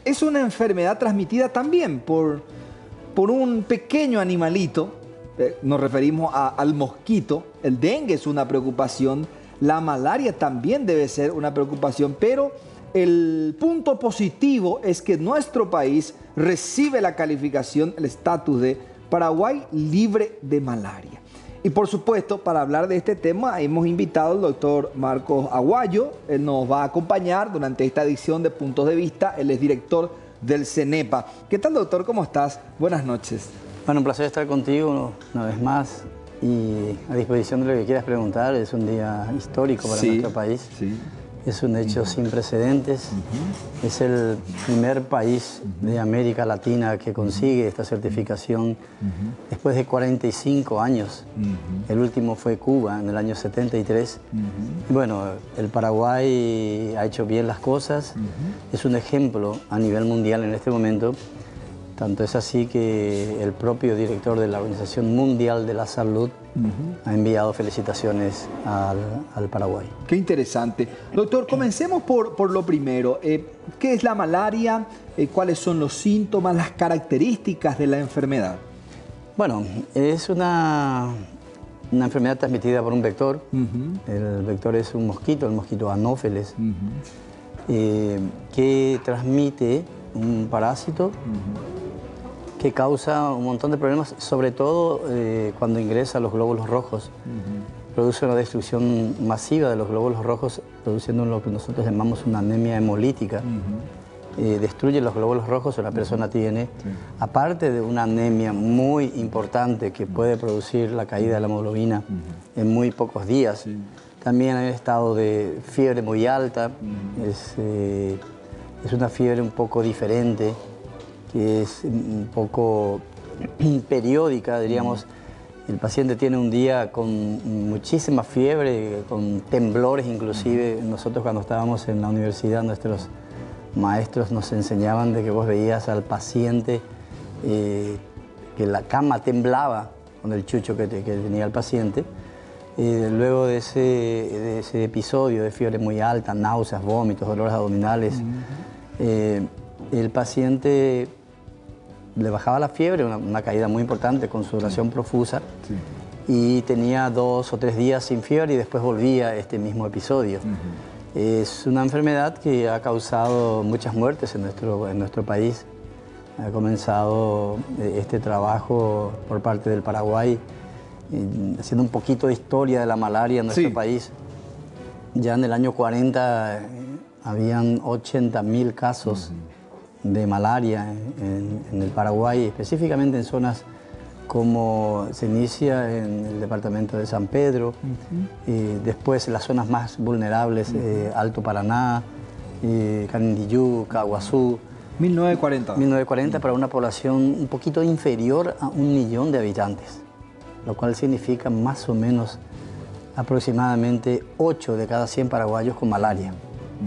es una enfermedad transmitida también por un pequeño animalito. Nos referimos al mosquito. El dengue es una preocupación. La malaria también debe ser una preocupación, pero el punto positivo es que nuestro país recibe la calificación, el estatus de Paraguay libre de malaria. Y por supuesto, para hablar de este tema, hemos invitado al doctor Marcos Aguayo. Él nos va a acompañar durante esta edición de Puntos de Vista. Él es director del CENEPA. ¿Qué tal, doctor? ¿Cómo estás? Buenas noches. Bueno, un placer estar contigo una vez más y a disposición de lo que quieras preguntar. Es un día histórico para nuestro país. Sí. Es un hecho sin precedentes. Es el primer país de América Latina que consigue esta certificación después de 45 años. El último fue Cuba en el año 73. Y bueno, el Paraguay ha hecho bien las cosas. Es un ejemplo a nivel mundial en este momento. Tanto es así que el propio director de la Organización Mundial de la Salud ha enviado felicitaciones al Paraguay. Qué interesante. Doctor, comencemos por lo primero. ¿Qué es la malaria? ¿Cuáles son los síntomas, las características de la enfermedad? Bueno, es una enfermedad transmitida por un vector. El vector es un mosquito, el mosquito Anófeles, que transmite un parásito que causa un montón de problemas, sobre todo cuando ingresa a los glóbulos rojos. Produce una destrucción masiva de los glóbulos rojos, produciendo lo que nosotros llamamos una anemia hemolítica. Destruye los glóbulos rojos que la persona tiene, aparte de una anemia muy importante que puede producir la caída de la hemoglobina en muy pocos días. También hay un estado de fiebre muy alta, es una fiebre un poco diferente, que es un poco periódica, diríamos. El paciente tiene un día con muchísima fiebre, con temblores inclusive. Nosotros cuando estábamos en la universidad, nuestros maestros nos enseñaban de que vos veías al paciente que la cama temblaba con el chucho que tenía el paciente. Luego de ese episodio de fiebre muy alta, náuseas, vómitos, dolores abdominales, el paciente le bajaba la fiebre, una caída muy importante con sudoración profusa, y tenía 2 o 3 días sin fiebre y después volvía este mismo episodio. Es una enfermedad que ha causado muchas muertes en nuestro país. Ha comenzado este trabajo por parte del Paraguay, haciendo un poquito de historia de la malaria en nuestro país. Ya en el año 40 habían 80.000 casos de malaria en el Paraguay, específicamente en zonas como se inicia en el departamento de San Pedro, después en las zonas más vulnerables, Alto Paraná, Canindeyú, Caguazú. 1940. 1940 para una población un poquito inferior a 1 millón de habitantes, lo cual significa más o menos aproximadamente 8 de cada 100 paraguayos con malaria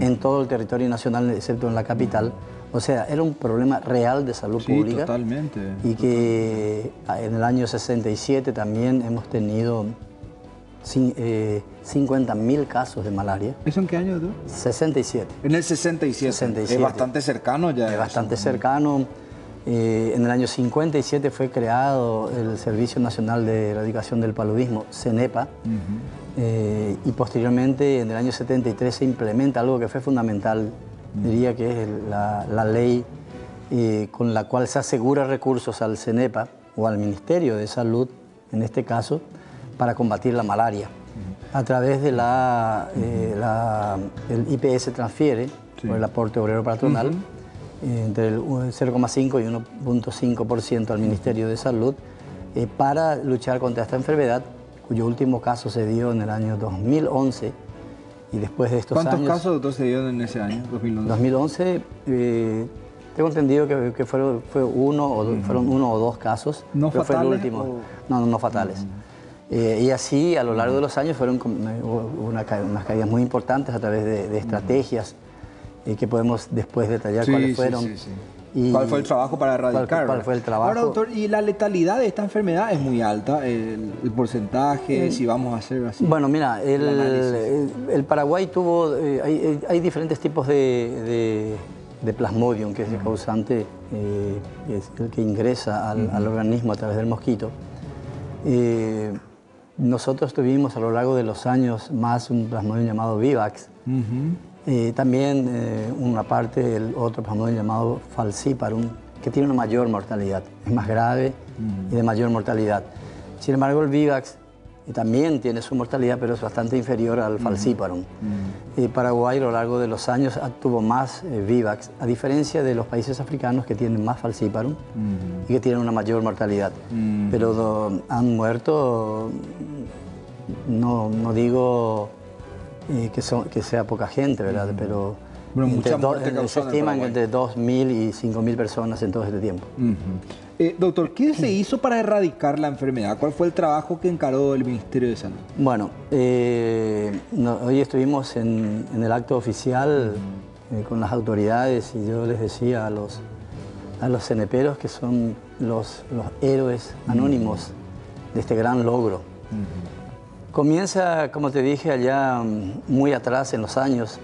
en todo el territorio nacional, excepto en la capital. O sea, era un problema real de salud pública. Totalmente. Y que en el año 67 también hemos tenido 50.000 casos de malaria. ¿Eso en qué año, tú? 67. En el 67. Es bastante cercano ya. Es bastante cercano. En el año 57 fue creado el Servicio Nacional de Erradicación del Paludismo, CENEPA, y posteriormente en el año 73 se implementa algo que fue fundamental, diría que es la ley con la cual se asegura recursos al CENEPA o al Ministerio de Salud, en este caso, para combatir la malaria. A través de el IPS transfiere, por el aporte obrero patronal, entre el 0,5 y 1,5% al Ministerio de Salud, para luchar contra esta enfermedad, cuyo último caso se dio en el año 2011. Y después de estos ¿Cuántos años, casos, doctor, se dieron en ese año, 2011? 2011, tengo entendido que fueron 1 o 2 casos. ¿No pero fatales? Fue el último. No fatales. Y así, a lo largo de los años, fueron unas caídas muy importantes a través de estrategias que podemos después detallar cuáles fueron. Y ¿cuál fue el trabajo para erradicarla? ¿Cuál fue el trabajo? Ahora, doctor, y la letalidad de esta enfermedad es muy alta, el porcentaje, si vamos a hacer así. Bueno, mira, el Paraguay tuvo, hay diferentes tipos de de Plasmodium, que es el causante, que es el que ingresa al organismo a través del mosquito. Nosotros tuvimos a lo largo de los años más un Plasmodium llamado Vivax. También una parte del otro Plasmodium llamado Falciparum, que tiene una mayor mortalidad, es más grave y de mayor mortalidad. Sin embargo, el Vivax también tiene su mortalidad, pero es bastante inferior al Falciparum. Paraguay a lo largo de los años tuvo más Vivax, a diferencia de los países africanos que tienen más Falciparum y que tienen una mayor mortalidad. Pero han muerto, no digo que sea poca gente, ¿verdad? Pero se estiman entre 2.000 y 5.000 personas en todo este tiempo. Doctor, ¿qué se hizo para erradicar la enfermedad? ¿Cuál fue el trabajo que encaró el Ministerio de Salud? Bueno, hoy estuvimos en el acto oficial con las autoridades y yo les decía a los ceneperos que son los héroes anónimos de este gran logro. Comienza, como te dije, allá muy atrás en los años,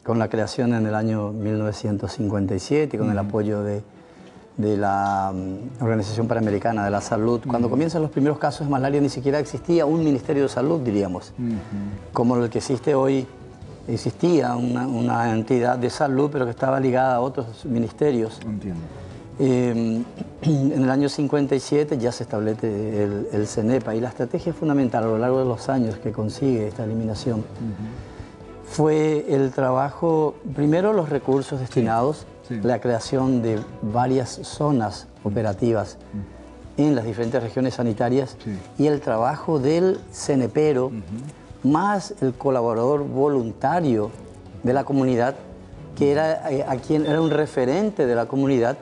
con la creación en el año 1957, con el apoyo de la Organización Panamericana de la Salud. Cuando comienzan los primeros casos de malaria ni siquiera existía un Ministerio de Salud, diríamos. Como el que existe hoy, existía una entidad de salud, pero que estaba ligada a otros ministerios. Entiendo. En el año 57 ya se establece el CENEPA y la estrategia fundamental a lo largo de los años que consigue esta eliminación fue el trabajo, primero los recursos destinados, la creación de varias zonas operativas en las diferentes regiones sanitarias y el trabajo del cenepero más el colaborador voluntario de la comunidad que era quien era un referente de la comunidad,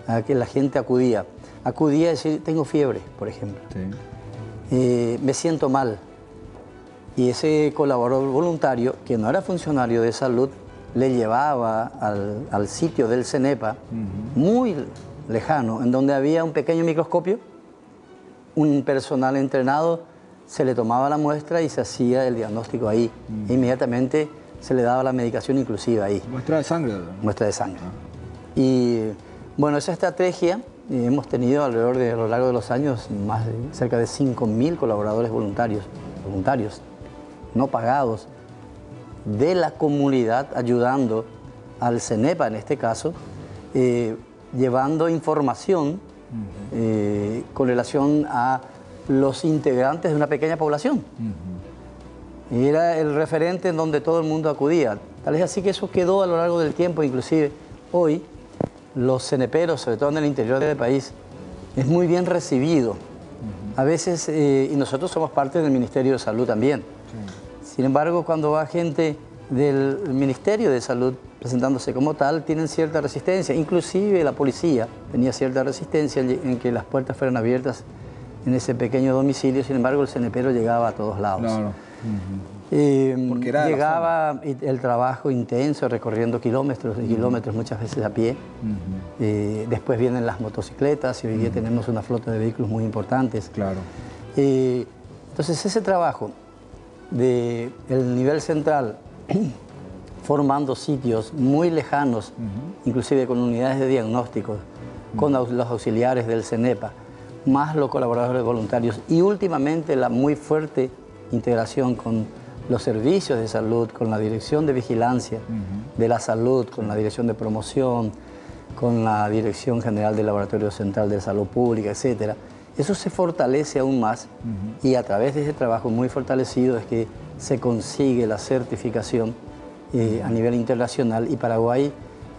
a que la gente acudía. Acudía a decir, tengo fiebre, por ejemplo. Me siento mal. Y ese colaborador voluntario, que no era funcionario de salud, le llevaba al sitio del CENEPA, muy lejano, en donde había un pequeño microscopio, un personal entrenado, se le tomaba la muestra y se hacía el diagnóstico ahí. E inmediatamente se le daba la medicación inclusive ahí. ¿Muestra de sangre? Muestra de sangre. Y bueno, esa estrategia hemos tenido a lo largo de los años cerca de 5.000 colaboradores voluntarios, no pagados, de la comunidad ayudando al CENEPA en este caso, llevando información con relación a los integrantes de una pequeña población. Era el referente en donde todo el mundo acudía. Tal es así que eso quedó a lo largo del tiempo, inclusive hoy los ceneperos, sobre todo en el interior del país, es muy bien recibido. A veces, y nosotros somos parte del Ministerio de Salud también. Sin embargo, cuando va gente del Ministerio de Salud presentándose como tal, tienen cierta resistencia. Inclusive la policía tenía cierta resistencia en que las puertas fueran abiertas en ese pequeño domicilio. Sin embargo, el cenepero llegaba a todos lados. Claro. Porque llegaba el trabajo intenso, recorriendo kilómetros y kilómetros, muchas veces a pie. Después vienen las motocicletas y hoy día tenemos una flota de vehículos muy importantes. Claro. Entonces ese trabajo del nivel central, formando sitios muy lejanos, inclusive con unidades de diagnóstico, con los auxiliares del CENEPA, más los colaboradores voluntarios y últimamente la muy fuerte integración con los servicios de salud, con la Dirección de Vigilancia de la Salud, con la Dirección de Promoción, con la Dirección General del Laboratorio Central de Salud Pública, etc. Eso se fortalece aún más y a través de ese trabajo muy fortalecido es que se consigue la certificación a nivel internacional y Paraguay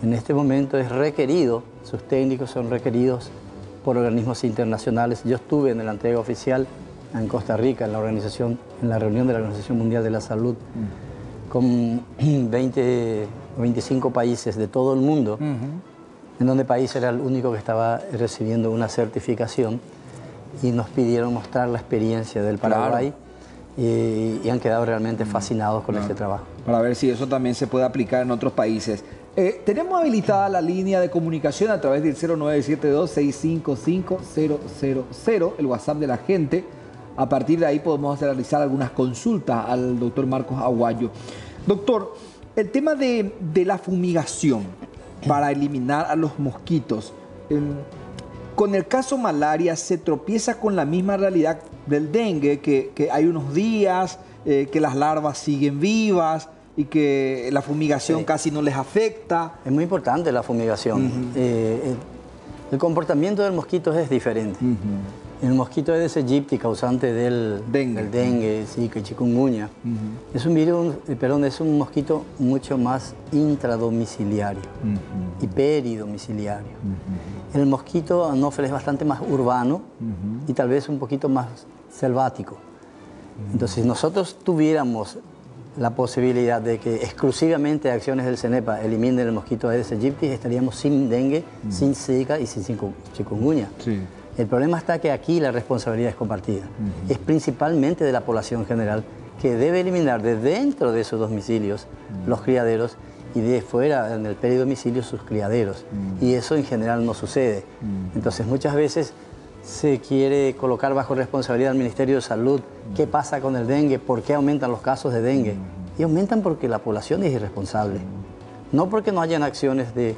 en este momento es requerido, sus técnicos son requeridos por organismos internacionales. Yo estuve en la entrega oficial en Costa Rica, en la reunión de la Organización Mundial de la Salud, con 20 o 25 países de todo el mundo, en donde el país era el único que estaba recibiendo una certificación y nos pidieron mostrar la experiencia del Paraguay y han quedado realmente fascinados con este trabajo. Para ver si eso también se puede aplicar en otros países. Tenemos habilitada la línea de comunicación a través del 0972-655-000, el WhatsApp de la gente. A partir de ahí podemos realizar algunas consultas al doctor Marcos Aguayo. Doctor, el tema de la fumigación. para eliminar a los mosquitos. Con el caso malaria se tropieza con la misma realidad del dengue, que hay unos días que las larvas siguen vivas y que la fumigación casi no les afecta. Es muy importante la fumigación. El comportamiento del mosquito es diferente. El mosquito Aedes aegypti, causante del dengue, sí, que chikungunya, es un virus, es un mosquito mucho más intradomiciliario y peridomiciliario. El mosquito anófeles es bastante más urbano y tal vez un poquito más selvático. Entonces, si nosotros tuviéramos la posibilidad de que exclusivamente acciones del CENEPA eliminen el mosquito Aedes aegypti, estaríamos sin dengue, sin Zika y sin chikungunya. Sí. El problema está que aquí la responsabilidad es compartida. Es principalmente de la población general, que debe eliminar de dentro de sus domicilios los criaderos y de fuera, en el peridomicilio, sus criaderos. Y eso en general no sucede. Entonces muchas veces se quiere colocar bajo responsabilidad al Ministerio de Salud qué pasa con el dengue, por qué aumentan los casos de dengue. Y aumentan porque la población es irresponsable. No porque no hayan acciones de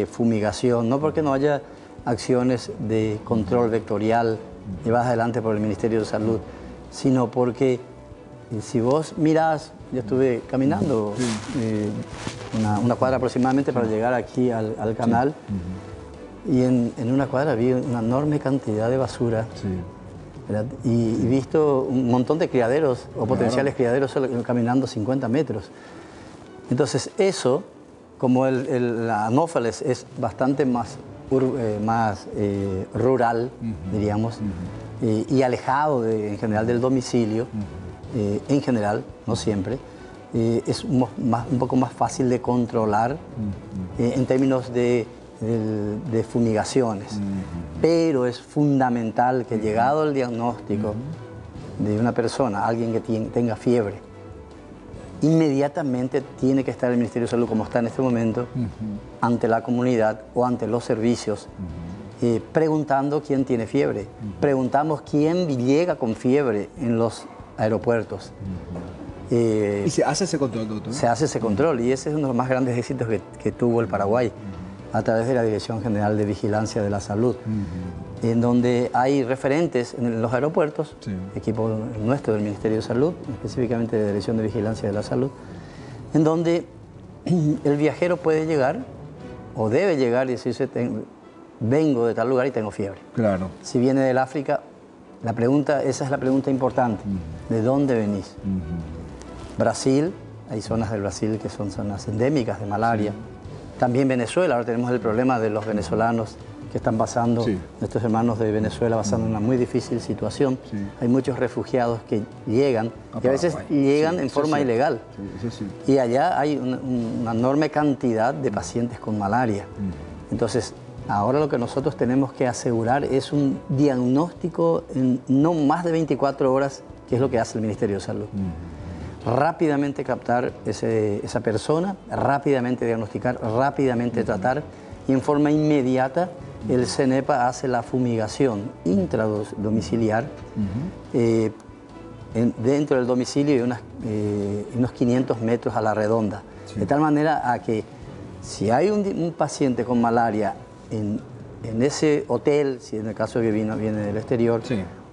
fumigación, no porque no haya acciones de control vectorial llevadas adelante por el Ministerio de Salud, sino porque si vos mirás, yo estuve caminando una cuadra aproximadamente para llegar aquí al canal, y en una cuadra vi una enorme cantidad de basura, y visto un montón de criaderos o potenciales criaderos caminando 50 metros. Entonces eso, como la Anopheles es bastante más rural, diríamos, y alejado en general del domicilio, en general, no siempre, es un poco más fácil de controlar en términos de fumigaciones. Pero es fundamental que llegado el diagnóstico de una persona, alguien que tenga fiebre, inmediatamente tiene que estar el Ministerio de Salud, como está en este momento, ante la comunidad o ante los servicios, preguntando quién tiene fiebre. Preguntamos quién llega con fiebre en los aeropuertos. ¿Y se hace ese control, doctor? Se hace ese control, y ese es uno de los más grandes éxitos que tuvo el Paraguay, a través de la Dirección General de Vigilancia de la Salud, en donde hay referentes en los aeropuertos, equipo nuestro del Ministerio de Salud, específicamente de la Dirección de Vigilancia de la Salud, en donde el viajero puede llegar o debe llegar y decirse: vengo de tal lugar y tengo fiebre. Claro. Si viene del África, esa es la pregunta importante: ¿de dónde venís? Brasil, hay zonas del Brasil que son zonas endémicas de malaria. También Venezuela, ahora tenemos el problema de los venezolanos que están pasando, nuestros hermanos de Venezuela pasando una muy difícil situación. Hay muchos refugiados que llegan, y a veces llegan en forma ilegal. Y allá hay una enorme cantidad de pacientes con malaria. Entonces, ahora lo que nosotros tenemos que asegurar es un diagnóstico en no más de 24 horas, que es lo que hace el Ministerio de Salud. Rápidamente captar esa persona, rápidamente diagnosticar, rápidamente tratar, y en forma inmediata el CENEPA hace la fumigación intradomiciliar dentro del domicilio y unos 500 metros a la redonda. De tal manera a que si hay un paciente con malaria en ese hotel, si en el caso de que viene del exterior,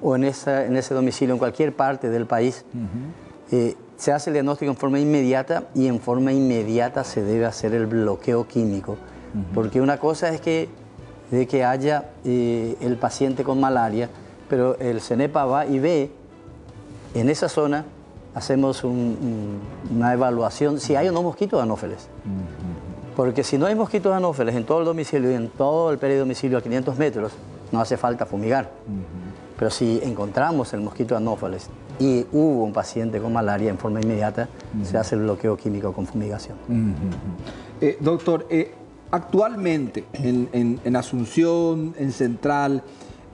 o en ese domicilio, en cualquier parte del país, se hace el diagnóstico en forma inmediata, y en forma inmediata se debe hacer el bloqueo químico. Porque una cosa es que haya el paciente con malaria, pero el CENEPA va y ve en esa zona, hacemos una evaluación si hay o no mosquitos anófeles. Porque si no hay mosquitos anófeles en todo el domicilio y en todo el peridomicilio a 500 metros, no hace falta fumigar. Pero si encontramos el mosquito anófeles y hubo un paciente con malaria, en forma inmediata se hace el bloqueo químico con fumigación. Doctor, actualmente en Asunción, en Central,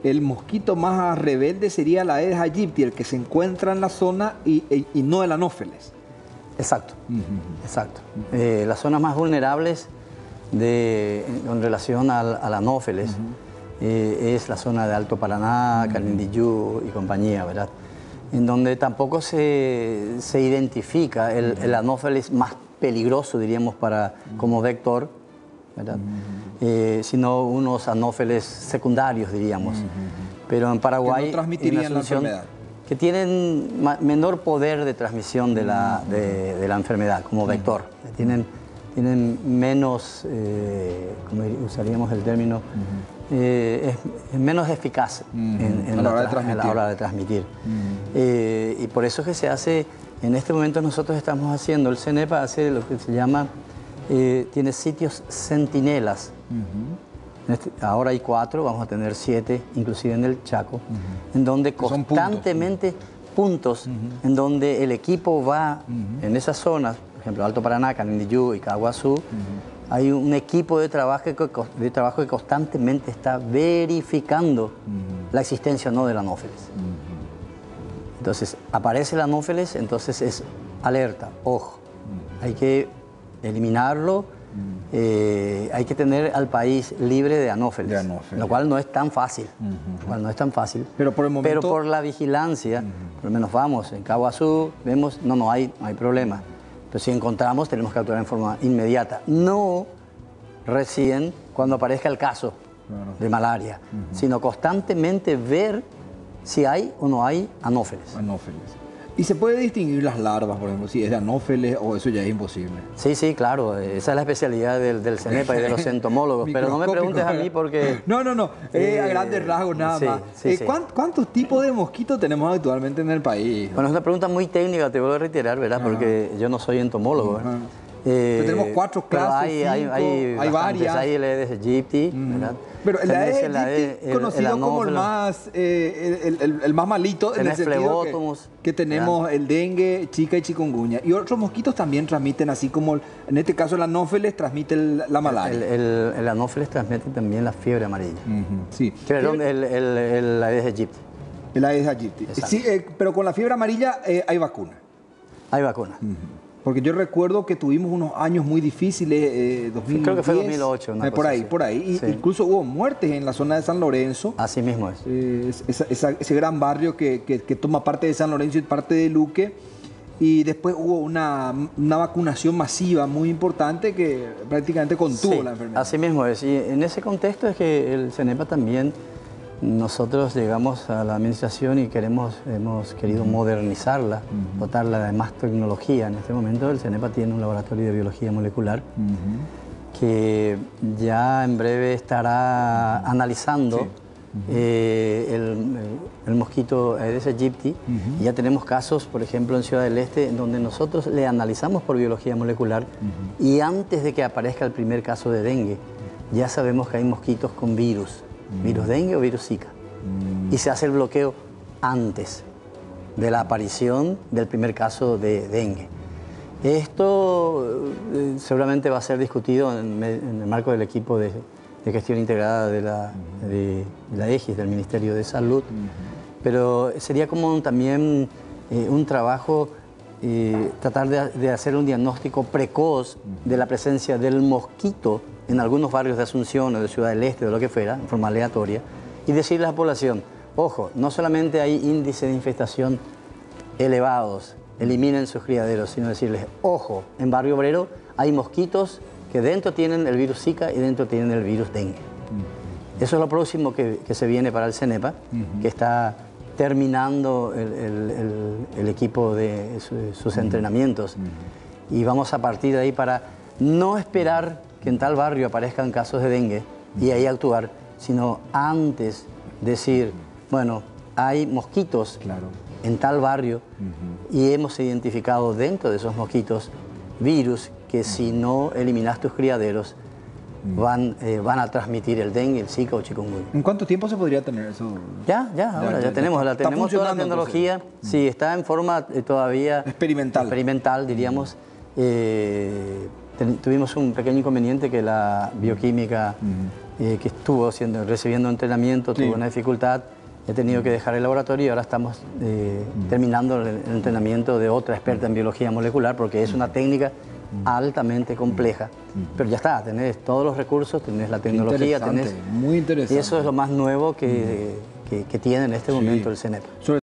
el mosquito más rebelde sería la Aedes aegypti, el que se encuentra en la zona y no el anófeles. Exacto, exacto. Las zonas más vulnerables en relación al anófeles es la zona de Alto Paraná, Canindeyú y compañía, ¿verdad? En donde tampoco se identifica el anófeles más peligroso, diríamos, como vector, ¿verdad? Sino unos anófeles secundarios, diríamos. Pero en Paraguay, que no transmitirían la enfermedad, que tienen menor poder de transmisión de la enfermedad como vector. Tienen menos, como usaríamos el término, es menos eficaz a la hora de transmitir. Y por eso es que se hace, en este momento nosotros estamos haciendo, el CENEPA hace lo que se llama, tiene sitios centinelas. Ahora hay 4, vamos a tener 7, inclusive en el Chaco, en donde constantemente puntos en donde el equipo va en esas zonas, por ejemplo, Alto Paraná, Canindeyú y Caguazú. Hay un equipo de trabajo que constantemente está verificando la existencia o no del anófeles. Entonces, aparece el anófeles, entonces es alerta, ojo, hay que eliminarlo, hay que tener al país libre de anófeles, lo cual no es tan fácil, Pero por el momento... Pero por la vigilancia, por lo menos vamos en Caguazú, vemos, no hay problema. Pero si encontramos, tenemos que actuar en forma inmediata, no recién cuando aparezca el caso de malaria, sino constantemente ver si hay o no hay anófeles. ¿Y se puede distinguir las larvas, por ejemplo, si es de anófeles o eso ya es imposible? Sí, claro. Esa es la especialidad del CENEPA y de los entomólogos. Pero no me preguntes a mí porque... No. A grandes rasgos nada más. ¿Cuántos tipos de mosquitos tenemos actualmente en el país? Bueno, es una pregunta muy técnica, te vuelvo a reiterar, ¿verdad? Porque yo no soy entomólogo. Tenemos 4 clases, hay varias. Hay el Aedes aegypti, ¿verdad? Pero el Aedes aegypti conocido como el más malito, en el sentido que tenemos el dengue, Zika y chikungunya. Y otros mosquitos también transmiten, así como en este caso el anófeles transmite la malaria. El anófeles transmite también la fiebre amarilla. Sí. Perdón, el Aedes aegypti. El Aedes aegypti. Sí, pero con la fiebre amarilla hay vacuna. Hay vacuna. Porque yo recuerdo que tuvimos unos años muy difíciles, 2010, creo que fue 2008, por ahí. Sí. Incluso hubo muertes en la zona de San Lorenzo. Así mismo es. Ese gran barrio que toma parte de San Lorenzo y parte de Luque. Y después hubo una vacunación masiva muy importante que prácticamente contuvo la enfermedad. Así mismo es. Y en ese contexto es que el CENEPA también, nosotros llegamos a la administración y hemos querido modernizarla, dotarla de más tecnología. En este momento el CENEPA tiene un laboratorio de biología molecular que ya en breve estará analizando el mosquito Aedes aegypti. Y ya tenemos casos, por ejemplo, en Ciudad del Este, en donde nosotros le analizamos por biología molecular y antes de que aparezca el primer caso de dengue, ya sabemos que hay mosquitos con virus dengue o virus Zika. Y se hace el bloqueo antes de la aparición del primer caso de dengue. Esto seguramente va a ser discutido en el marco del equipo de gestión integrada de la EGIS, del Ministerio de Salud, pero sería como también un trabajo tratar de hacer un diagnóstico precoz de la presencia del mosquito en algunos barrios de Asunción o de Ciudad del Este o lo que fuera, en forma aleatoria, y decirle a la población, ojo, no solamente hay índices de infestación elevados, eliminen sus criaderos, sino decirles, ojo, en Barrio Obrero hay mosquitos que dentro tienen el virus Zika y dentro tienen el virus dengue. Eso es lo próximo que se viene para el CENEPA, que está terminando el equipo de sus entrenamientos. Y vamos a partir de ahí para no esperar que en tal barrio aparezcan casos de dengue y ahí actuar, sino antes decir, bueno, hay mosquitos en tal barrio y hemos identificado dentro de esos mosquitos virus que si no eliminas tus criaderos van a transmitir el dengue, el Zika o chikungunya. ¿En cuánto tiempo se podría tener eso? Ya tenemos toda la tecnología. Sí, está en forma todavía experimental, diríamos. Tuvimos un pequeño inconveniente que la bioquímica que estuvo recibiendo entrenamiento tuvo una dificultad. He tenido que dejar el laboratorio y ahora estamos terminando el entrenamiento de otra experta en biología molecular porque es una técnica altamente compleja. Pero ya está, tenés todos los recursos, tenés la tecnología, muy interesante. Y eso es lo más nuevo que tiene en este momento el CENEPA.